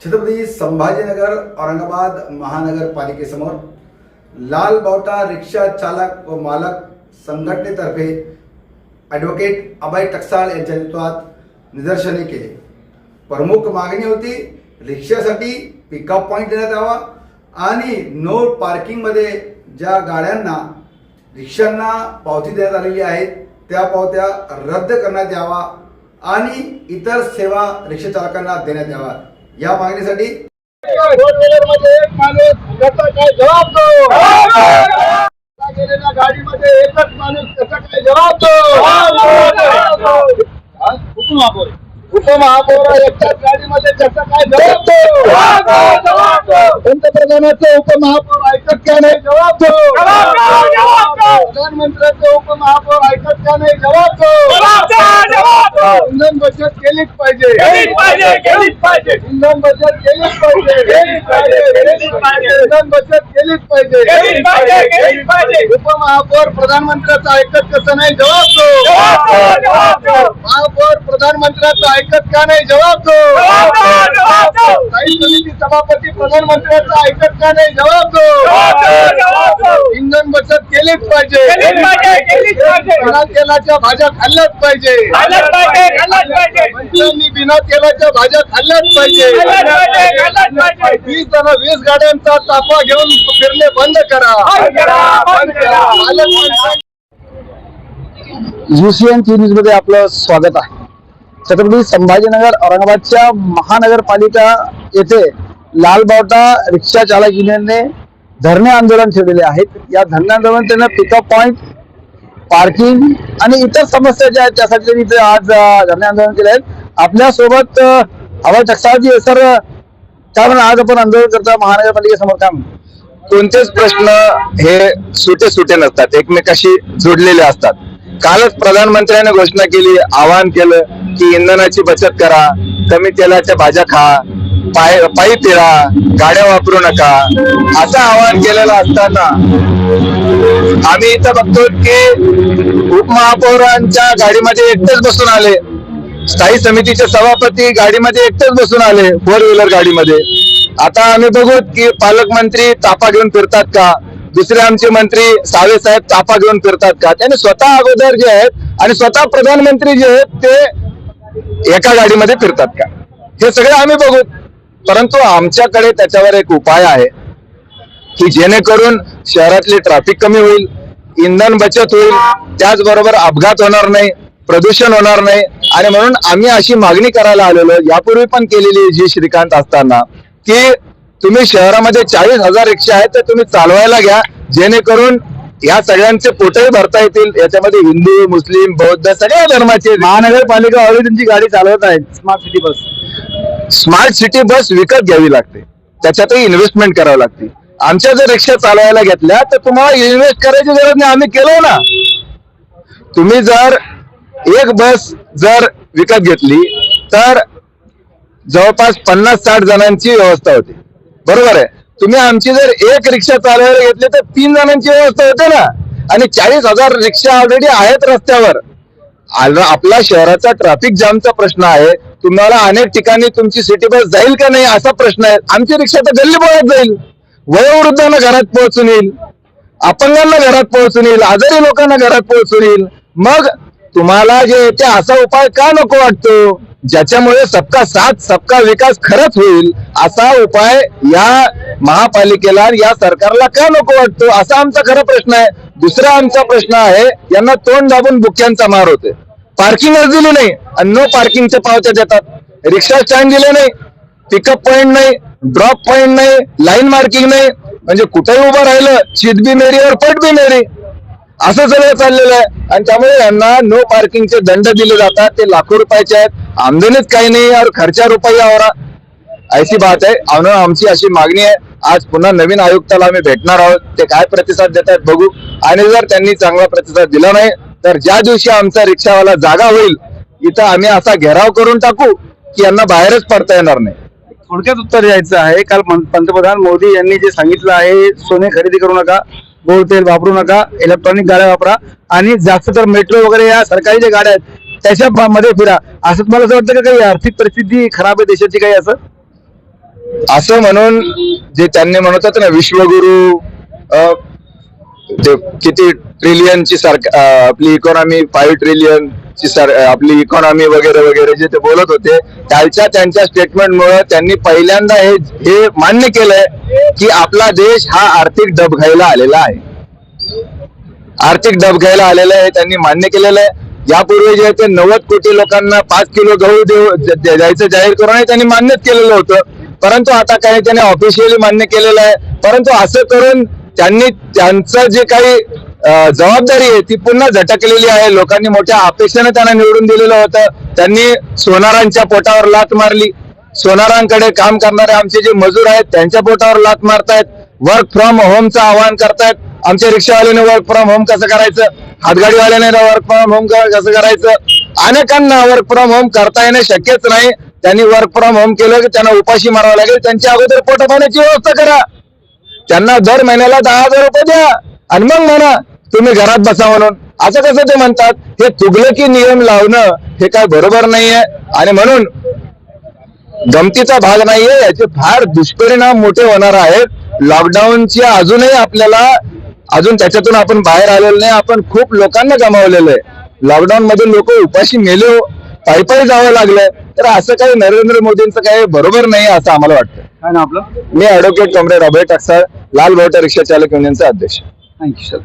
छत्रपती संभाजीनगर औरंगाबाद महानगरपालिकेसमोर लाल बावटा रिक्षा चालक व मालक संघटनेतर्फे ॲडव्होकेट अभय टकसाळ यांच्या नेतृत्वात निदर्शने केली। प्रमुख मागणी होती रिक्षासाठी पिकअप पॉइंट देण्यात यावा आणि नो पार्किंगमध्ये ज्या गाड्यांना रिक्षांना पावती देण्यात आलेली आहे त्या पावत्या रद्द करण्यात यावा आणि इतर सेवा रिक्षा चालकांना देण्यात यावा। या मागणीसाठी एक माणूस त्याचा काय जबाब दो, गेलेल्या गाडीमध्ये एकच माणूस त्याचा काय जबाब दो, उपमहापौर एकट्याच गाडीमध्ये त्याचा काय जबाब दो, पंतप्रधानाचे उपमहापौर ऐकत का नाही जबाब दो, प्रधानमंत्र्याचे उपमहापौर ऐकत का नाही जबाब दो, इंधन बचत केलीच पाहिजे, इंधन बचत केलीच पाहिजे, इंधन बचत केलीच पाहिजे, उपमहापौर प्रधानमंत्र्याचं ऐकत कसं नाही जबाब दो, महापौर प्रधानमंत्र्याचं ऐकत का नाही जबाब दो, स्थायी समिती सभापती प्रधानमंत्र्याचं ऐकत का नाही जबाब दो, इंधन बचत केलीच पाहिजे, बिना तेलाच्या भाज्या खाल्ल्याच पाहिजे, मंत्र्यांनी बिना तेलाच्या भाज्या खाल्ल्याच पाहिजे, 20 गाड्यांचा ताफा घेऊन फिरणे बंद करा। UCN न्यूज मध्ये आपलं स्वागत आहे। छत्रपती संभाजीनगर औरंगाबादच्या महानगरपालिका येथे लाल बावटा रिक्षा चालक युनियनने धरणे आंदोलन ठेवलेले आहेत। या धरणे आंदोलन त्यांना पिकअप पॉइंट, पार्किंग आणि इतर समस्या ज्या आहेत त्यासाठी त्यांनी इथे आज धरणे आंदोलन केले आहेत। आपल्या सोबत अभय टकसाळजी सर, काय म्हणून आज आपण आंदोलन करता महानगरपालिकेसमोर? काय म्हणून? कोणतेच प्रश्न हे सुटे नसतात, एकमेकाशी जोडलेले असतात। कालच प्रधानमंत्र्यांनी घोषणा केली, आवाहन केलं की इंधनाची बचत करा, कमी तेलाच्या भाज्या खा, पायी फिरा, गाड्या वापरू नका, असं आवाहन केलेलं असताना आम्ही इथं बघतो की उपमहापौरांच्या गाडीमध्ये एकटेच बसून आले, स्थायी समितीचे सभापती गाडीमध्ये एकटेच बसून आले 4 व्हीलर गाडीमध्ये। आता आम्ही बघू की पालकमंत्री ताफा घेऊन फिरतात का, दुसरे आमचे मंत्री सावे साहेब ताफा घेऊन फिरतात का, त्यांनी स्वतः अगोदर जे आहेत आणि स्वतः प्रधानमंत्री जे आहेत ते एका गाडीमध्ये फिरतात का, हे सगळे आम्ही बघू। परंतु आमच्याकडे त्याच्यावर एक उपाय आहे की जेणेकरून शहरातली ट्रॅफिक कमी होईल, इंधन बचत होईल, त्याचबरोबर अपघात होणार नाही, प्रदूषण होणार नाही। आणि म्हणून आम्ही अशी मागणी करायला आलेलो, यापूर्वी पण केलेली जी श्रीकांत असताना, की तुम्ही शहरामध्ये 40,000 रिक्षा आहेत तर तुम्ही चालवायला घ्या, जेणेकरून या सगळ्यांचे पोटही भरता येतील। याच्यामध्ये हिंदू, मुस्लिम, बौद्ध सगळ्या धर्माचे। महानगरपालिका ऑलरेडी त्यांची गाडी चालवत आहे, स्मार्ट सिटी बस विकत घ्यावी लागते, त्याच्यातही इन्व्हेस्टमेंट करावी लागते। आमच्या जर रिक्षा चालवायला घेतल्या तर तुम्हाला इन्व्हेस्ट करायची गरज नाही, आम्ही केलो ना। तुम्ही जर एक बस जर विकत घेतली तर जवळपास 50-60 जणांची व्यवस्था होती, बरोबर आहे। तुम्ही आमची जर एक रिक्षा चालवायला घेतली तर 3 जणांची व्यवस्था होते ना। आणि 40,000 रिक्षा ऑलरेडी आहेत रस्त्यावर। आपला शहराचा ट्रॅफिक जामचा प्रश्न आहे, तुम्हाला अनेक ठिकाणी तुमची सिटी बस जाईल का नाही असा प्रश्न आहे। आमची रिक्षा तर गल्लीबोळात जाईल, वयोवृद्धांना घरात पोहोचून येईल, अपंगांना घरात पोहोचून येईल, आजारी लोकांना घरात पोहोचून येईल। मग तुम्हाला जे ते असा उपाय का नको वाटतो ज्याच्यामुळे सबका साथ सबका विकास खरंच होईल, असा उपाय या महापालिकेला या सरकारला का नको वाटतो असा आमचा खरा प्रश्न आहे। दुसरा आमचा प्रश्न आहे, यांना तोंड दाबून बुक्यांचा मार होते, पार्किंगच दिली नाही आणि नो पार्किंगच्या पावत्या देतात, रिक्षा स्टँड दिले नाही, पिकअप पॉइंट नाही, ड्रॉप पॉइंट नाही, लाईन मार्किंग नाही, म्हणजे कुठेही उभं राहिलं शीट बी मेरी और पट बी मेरी असं सगळं चाललेलं आहे। आणि त्यामुळे यांना नो पार्किंगचे दंड दिले जातात, ते लाखो रुपयाचे आहेत, आमदनीच काही नाही और खर्चा रुपया हो रहा, ऐसी बात आहे। म्हणून आमची अशी मागणी आहे, आज पुन्हा नवीन आयुक्ताला आम्ही भेटणार आहोत, ते काय प्रतिसाद देतात बघू। आणि जर त्यांनी चांगला प्रतिसाद दिला नाही तर ज्या दिवशी आमचा रिक्षावाला जागा होईल इथं आम्ही असा घेराव करून टाकू की यांना बाहेरच पडता येणार नाही। थोडक्यात उत्तर द्यायचं आहे, काल पंतप्रधान मोदी यांनी जे सांगितलं आहे, सोने खरेदी करू नका, गोड तेल वापरू नका, इलेक्ट्रॉनिक गाड्या वापरा आणि जास्त तर मेट्रो वगैरे या सरकारी ज्या गाड्या आहेत त्याच्या मध्ये फिरा, असं तुम्हाला असं वाटतं का काही आर्थिक परिस्थिती खराब आहे देशाची काही असं? असं म्हणून जे त्यांनी म्हणत होते ना विश्वगुरु, ते किती ट्रिलियनची आपली इकॉनॉमी 5 ट्रिलियन ची आपली इकॉनॉमी वगैरे वगैरे जे ते बोलत होते, कालच्या त्यांच्या स्टेटमेंटमुळे त्यांनी पहिल्यांदा हे मान्य केलंय की आपला देश हा आर्थिक डबघाईला आलेला आहे. आर्थिक डबघाईला आलेलं आहे त्यांनी मान्य केलेलं आहे. यापूर्वी जे ते 90 कोटी लोकांना 5 किलो गहू द्यायचं जाहीर करून त्यांनी मान्यच केलेलं होतं. परंतु आता काही त्यांनी ऑफिशियली मान्य केलेलं आहे. परंतु असं करून त्यांनी त्यांचं जे काही जबाबदारी आहे ती पुन्हा झटकलेली आहे. लोकांनी मोठ्या अपेक्षेने त्यांना निवडून दिलेलं होतं. त्यांनी सोनारांच्या पोटावर लाथ मारली. सोनारांकडे काम करणारे आमचे जे मजूर आहेत त्यांच्या पोटावर लाथ मारतायत. वर्क फ्रॉम होमचं आवाहन करतायत. आमच्या रिक्षावाल्याने वर्क फ्रॉम होम कसं करायचं, हातगाडीवाल्याने वर्क फ्रॉम होम कसं करायचं, अनेकांना वर्क फ्रॉम होम करता येणं शक्यच नाही. त्यांनी वर्क फ्रॉम होम केलं की त्यांना उपाशी मारावं लागेल. त्यांच्या अगोदर पोटापाण्याची व्यवस्था करा. त्यांना दर महिन्याला 10,000 रुपये द्या आणि मग म्हणा तुम्ही घरात बसा म्हणून. असं कसं ते म्हणतात? हे तुगलकी नियम लावणं हे काय बरोबर नाहीये आणि म्हणून गमतीचा भाग नाहीये. याचे फार दुष्परिणाम मोठे होणार आहेत. लॉकडाऊनची अजूनही आपल्याला त्याच्यातून आपण बाहेर आलेलो नाही. आपण खूप लोकांना गमावलेलं आहे. लॉकडाऊन मध्ये लोक उपाशी मेले, पायी जावं लागलं. तर असं काही नरेंद्र मोदींचं काही बरोबर नाही असं आम्हाला वाटतं. काय ना आपलं? मी ॲडव्होकेट कॉम्रेड अभय टकसाळ, लाल बावटा रिक्षा चालक युनियनचा अध्यक्ष. Thank you sir.